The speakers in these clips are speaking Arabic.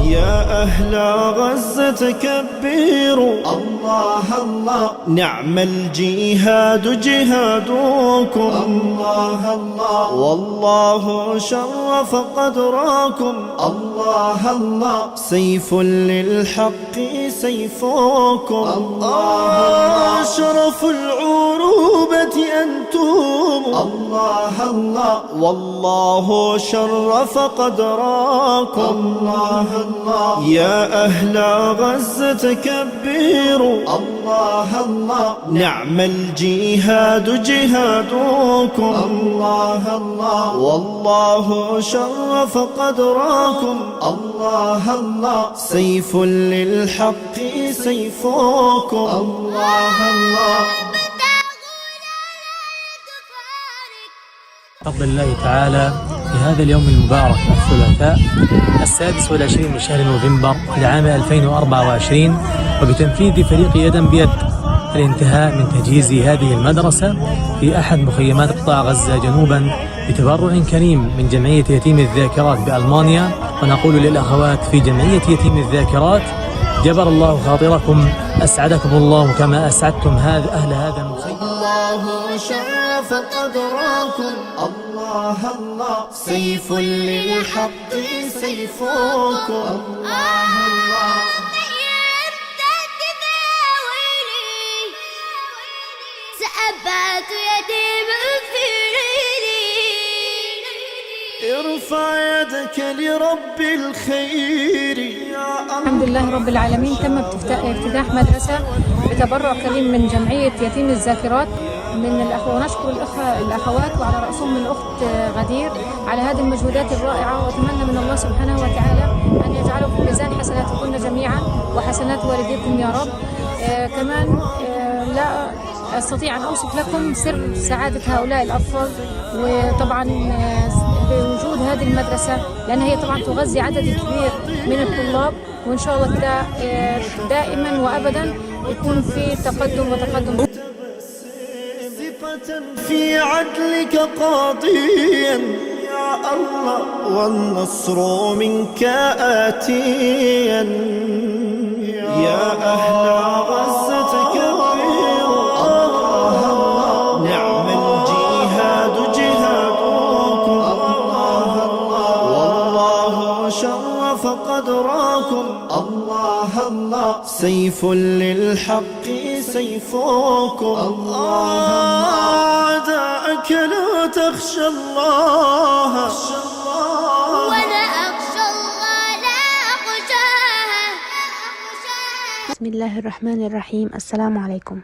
يا أهل غزة كبروا الله الله، نعم الجهاد جهادكم الله الله، والله شرف قدركم الله الله، سيف للحق سيفكم الله، شرف العروبة أنتم الله الله، والله شرف قدركم الله الله. يا أهل غزة كبروا الله الله، نعم الجهاد جهادكم الله الله، والله شرف قدركم الله الله، سيف للحق سيفكم الله الله. بفضل الله تعالى في هذا اليوم المبارك الثلاثاء 26 من شهر نوفمبر لعام 2024، وبتنفيذ فريق يدا بيد الانتهاء من تجهيز هذه المدرسة في أحد مخيمات قطاع غزة جنوبا بتبرع كريم من جمعية يتيم الذاكرات بألمانيا. ونقول للأخوات في جمعية يتيم الذاكرات جبر الله خاطركم، أسعدكم الله كما أسعدتم أهل هذا المخيم. الله شرف قدركم الله الله، سيف للحق سيفكم الله الله. سأبات يتيم ارفع يدك لرب الخير يا الله. الحمد لله رب العالمين، تم افتتاح مدرسة بتبرع كريم من جمعية يتيم الذاكرات من ونشكر الأخوات وعلى رأسهم الأخت غدير على هذه المجهودات الرائعة، وأتمنى من الله سبحانه وتعالى أن يجعله في ميزان حسناتكن جميعا وحسنات والديكم يا رب. كمان لا أستطيع أن أوصف لكم سر سعادة هؤلاء الأطفال، وطبعا بوجود هذه المدرسة، لأن هي طبعا تغذي عدد كبير من الطلاب، وإن شاء الله كده دائما وأبدا يكون في تقدم وتقدم. ثقة في عدلك قاضيا يا الله، والنصر منك آتيا. يا أهل غزة كبروا الله الله، نعم الجهاد جهادكم الله الله، والله شرف قدركم الله الله، سيف للحق سيفكم الله. أعداءك لا تخشى الله ولا أخشى الله لا أخشاه. بسم الله الرحمن الرحيم. السلام عليكم.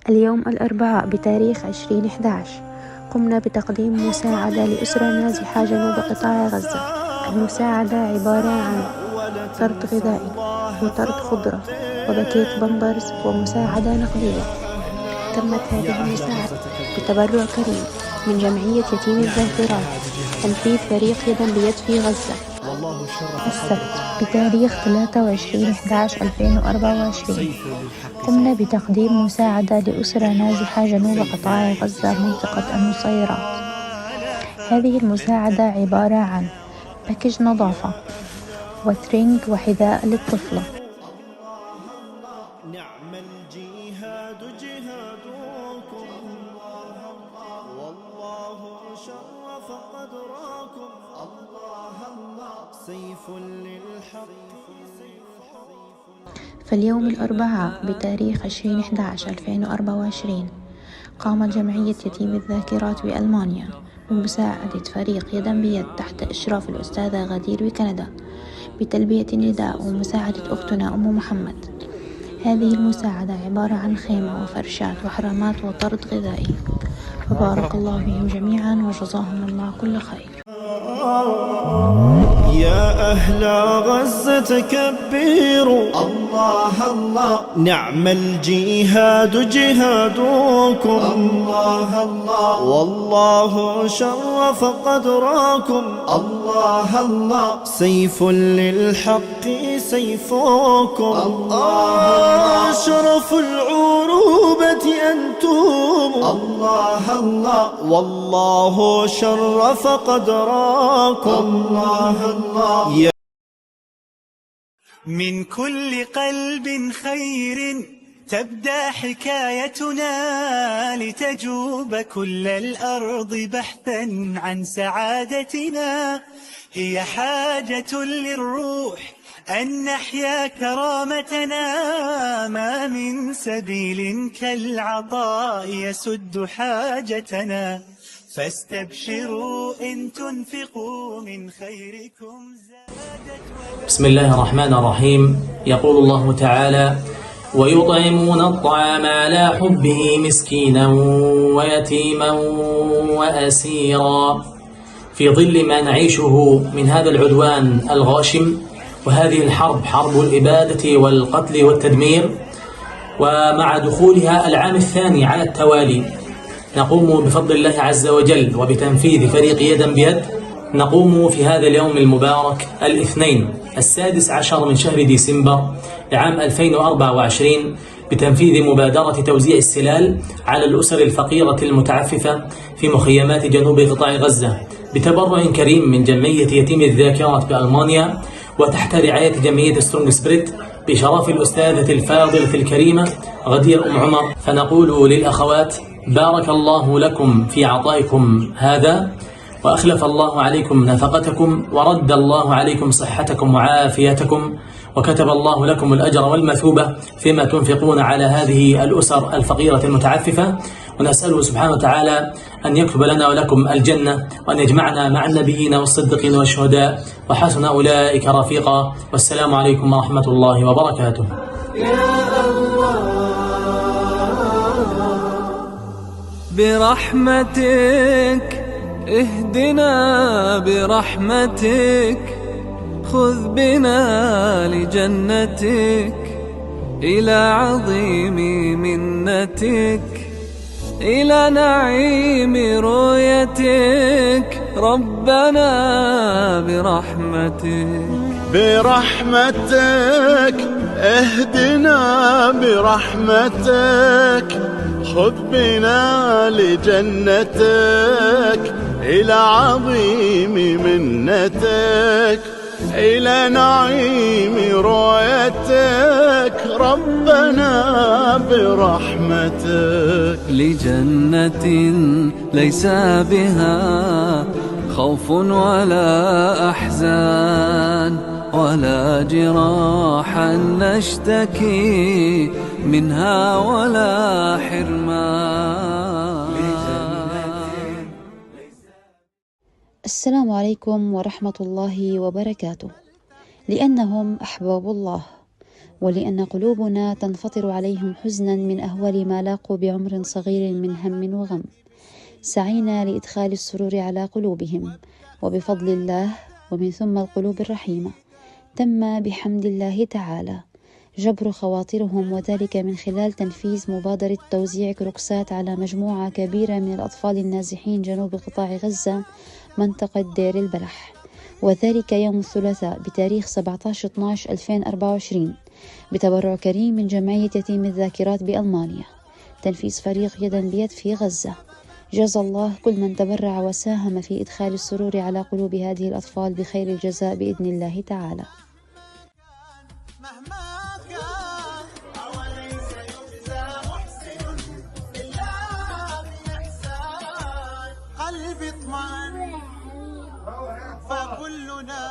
اليوم الأربعاء بتاريخ 20/11 قمنا بتقديم مساعدة لأسرة نازحة جنوب قطاع غزة. المساعدة عبارة عن طرد غذائي وطرد خضرة وباكيت بامبرز ومساعدة نقدية. تمت هذه المساعدة بتبرع كريم من جمعية يتيم الذاكرات تنفيذ فريق يدا بيد في غزة. السبت بتاريخ 23/11/2024 قمنا بتقديم مساعدة لأسرة نازحة جنوب قطاع غزة منطقة النصيرات. هذه المساعدة عبارة عن باكج نظافة وترنج وحذاء للطفلة. نعم الجهاد جهادكم والله شرف قدركم الله الله، سيف للحق. فاليوم الأربعاء بتاريخ 20/11/2024 قامت جمعية يتيم الذاكرات بألمانيا بمساعدة فريق يدا بيد تحت إشراف الأستاذة غدير بكندا بتلبية النداء ومساعدة أختنا أم محمد. هذه المساعدة عبارة عن خيمة وفرشات وحرامات وطرد غذائي، فبارك الله بهم جميعا وجزاهم الله كل خير. يا أهل غزة كبروا الله الله، نعم الجهاد جهادكم الله الله، والله شرف قدركم الله الله، سيف للحق سيفكم الله. شرف العروبة أنتم الله الله، والله شرف قدركم الله الله. من كل قلب خير تبدأ حكايتنا، لتجوب كل الأرض بحثا عن سعادتنا. هي حاجة للروح أن نحيا كرامتنا، ما من سبيل كالعطاء يسد حاجتنا. فاستبشروا إن تنفقوا من خيركم زادت. بسم الله الرحمن الرحيم. يقول الله تعالى: ويطعمون الطعام على حبه مسكينا ويتيما وأسيرا. في ظل ما نعيشه من هذا العدوان الغاشم وهذه الحرب، حرب الإبادة والقتل والتدمير، ومع دخولها العام الثاني على التوالي، نقوم بفضل الله عز وجل وبتنفيذ فريق يدا بيد، نقوم في هذا اليوم المبارك الاثنين 16 من شهر ديسمبر لعام 2024 بتنفيذ مبادرة توزيع السلال على الأسر الفقيرة المتعففة في مخيمات جنوب قطاع غزة، بتبرع كريم من جمعية يتيم الذاكرات بألمانيا وتحت رعاية جمعية سترونج سبريت بشرف الأستاذة الفاضلة الكريمة غدير عمر. فنقول للأخوات: بارك الله لكم في عطائكم هذا، وأخلف الله عليكم نفقتكم، ورد الله عليكم صحتكم وعافيتكم، وكتب الله لكم الأجر والمثوبة فيما تنفقون على هذه الأسر الفقيرة المتعففة. ونسأله سبحانه وتعالى أن يكتب لنا ولكم الجنة، وأن يجمعنا مع النبيين والصديقين والشهداء وحسن أولئك رفيقا. والسلام عليكم ورحمة الله وبركاته. برحمتك اهدنا، برحمتك خذ بنا لجنتك، إلى عظيم منتك، إلى نعيم رؤيتك ربنا. برحمتك برحمتك اهدنا، برحمتك خذ بنا لجنتك، إلى عظيم منتك، إلى نعيم رؤيتك ربنا. برحمتك لجنة ليس بها خوف ولا أحزان، ولا جراحا نشتكي منها ولا حرمان. السلام عليكم ورحمة الله وبركاته. لأنهم أحباب الله، ولأن قلوبنا تنفطر عليهم حزنا من أهول ما لاقوا بعمر صغير من هم وغم، سعينا لإدخال السرور على قلوبهم، وبفضل الله ومن ثم القلوب الرحيمة تم بحمد الله تعالى جبر خواطرهم، وذلك من خلال تنفيذ مبادرة توزيع كروكسات على مجموعة كبيرة من الأطفال النازحين جنوب قطاع غزة منطقة دير البلح، وذلك يوم الثلاثاء بتاريخ 17/12/2024 بتبرع كريم من جمعية يتيم الذاكرات بألمانيا، تنفيذ فريق يدا بيد في غزة. جزا الله كل من تبرع وساهم في إدخال السرور على قلوب هذه الأطفال بخير الجزاء بإذن الله تعالى. فكلنا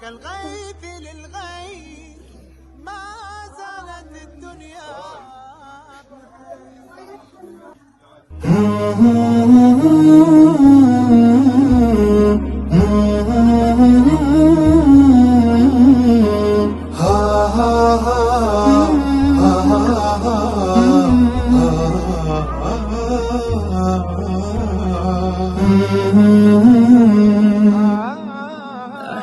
كالغيث للغيث، ما زالت الدنيا.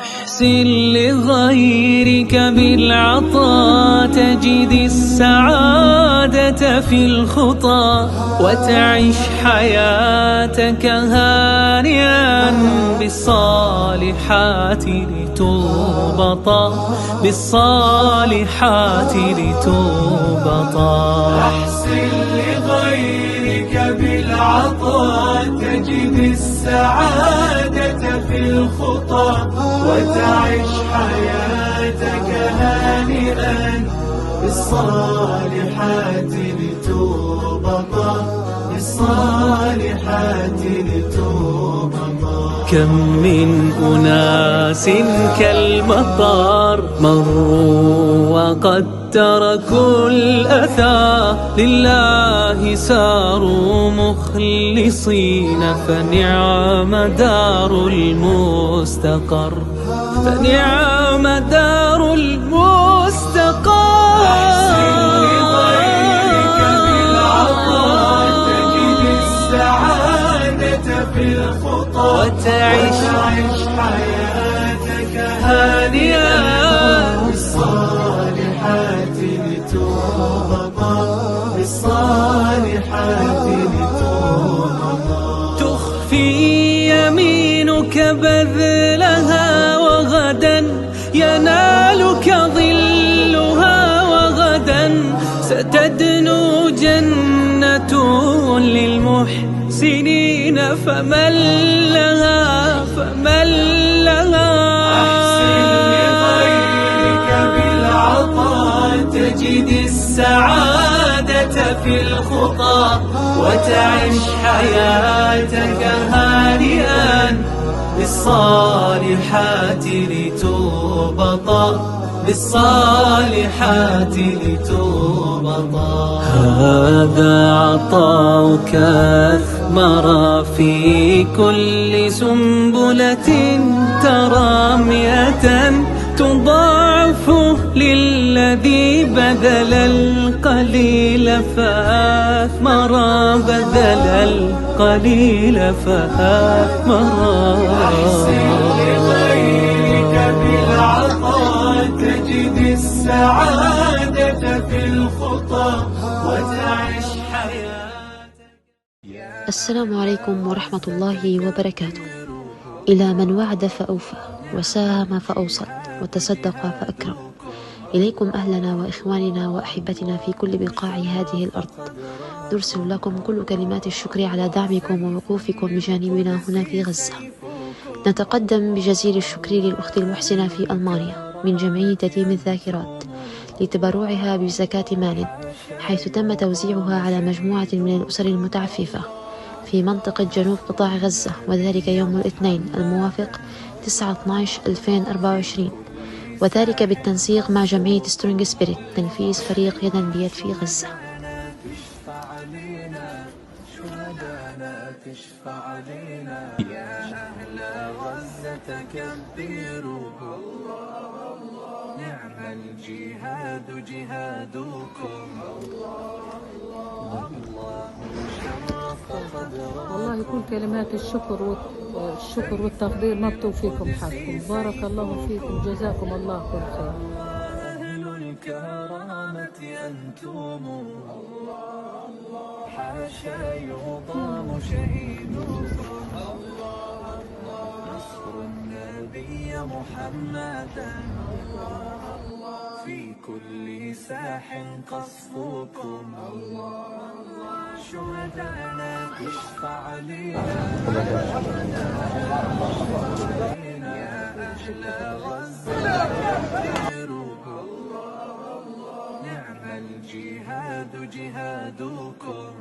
أحسن لغيرك بالعطاء تجد السعادة في الخطى، وتعيش حياتك هانئا بالصالحات لتربطا، بالصالحات لتربطا. أحسن لغيرك بالعطاء تجد السعادة في الخطى، وتعيش حياتك هانئا هانئا بالصالحات لتوبطا بالصالحات لتوبطا. كم من أناس كالمطر مروا وقد تركوا الأثى لله ساروا مخلصين فنعم دار المستقر فنعم دار المستقر. أحسن لغيرك بالعطاء تجد السعادة في الخطى وتعيش حياتك هانئا بالصالحات لتوبطا بالصالحات لتوبطا. تخفي يمينك بذلها وغدا ينالك ظلها وغدا ستدنو جنة للمحسنين فمن لها فمن لها. أحسن لغيرك بالعطاء تجد السعادة في الخطى وتعيش حياتك هانئا بالصالحات لتوبطا بالصالحات لتوبطا. هذا عطاؤك أثمر في كل سنبلة ترى 100 تضاعف للذي بذل القليل فأثمر بذل القليل فأثمر. أحسن لغيرك بالعطاء تجد السعادة في الخطى وتعيش حياتك. السلام عليكم ورحمة الله وبركاته. إلى من وعد فأوفى وساهم فأوصل وتصدق فأكرم. إليكم أهلنا وإخواننا وأحبتنا في كل بقاع هذه الأرض نرسل لكم كل كلمات الشكر على دعمكم ووقوفكم بجانبنا هنا في غزة. نتقدم بجزيل الشكر للأخت المحسنة في ألمانيا من جمعية يتيم الذاكرات لتبرعها بزكاة مال، حيث تم توزيعها على مجموعة من الأسر المتعففة في منطقة جنوب قطاع غزة، وذلك يوم الاثنين الموافق 9/12/2024، وذلك بالتنسيق مع جمعية سترونج سبيريت تنفيذ فريق يدا بيد في غزة. نعم الجهاد جهادكم. والله كل كلمات الشكر والتقدير ما بتوفيكم حقكم. بارك الله فيكم، جزاكم الله كل خير. أهل الكرامة أنتم حاشا يضام شهيدكم. نصر النبي محمدا في كل ساح قصفكم. شهدانا تشفع لنا يا أهل غزة. نعم الجهاد جهادكم.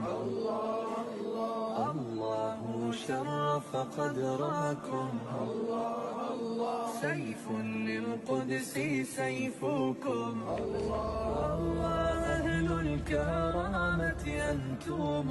الله شرف قدركم. سيف للقدس سيفكم. أهل الكرامة أنتم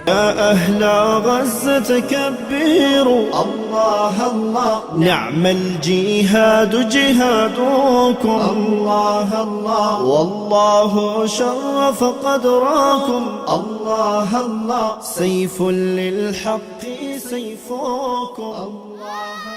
يا أهل غزة كبروا الله الله، نعم الجهاد جهادكم. الله الله والله شرف قدركم. الله الله سيف للحق سيفكم. الله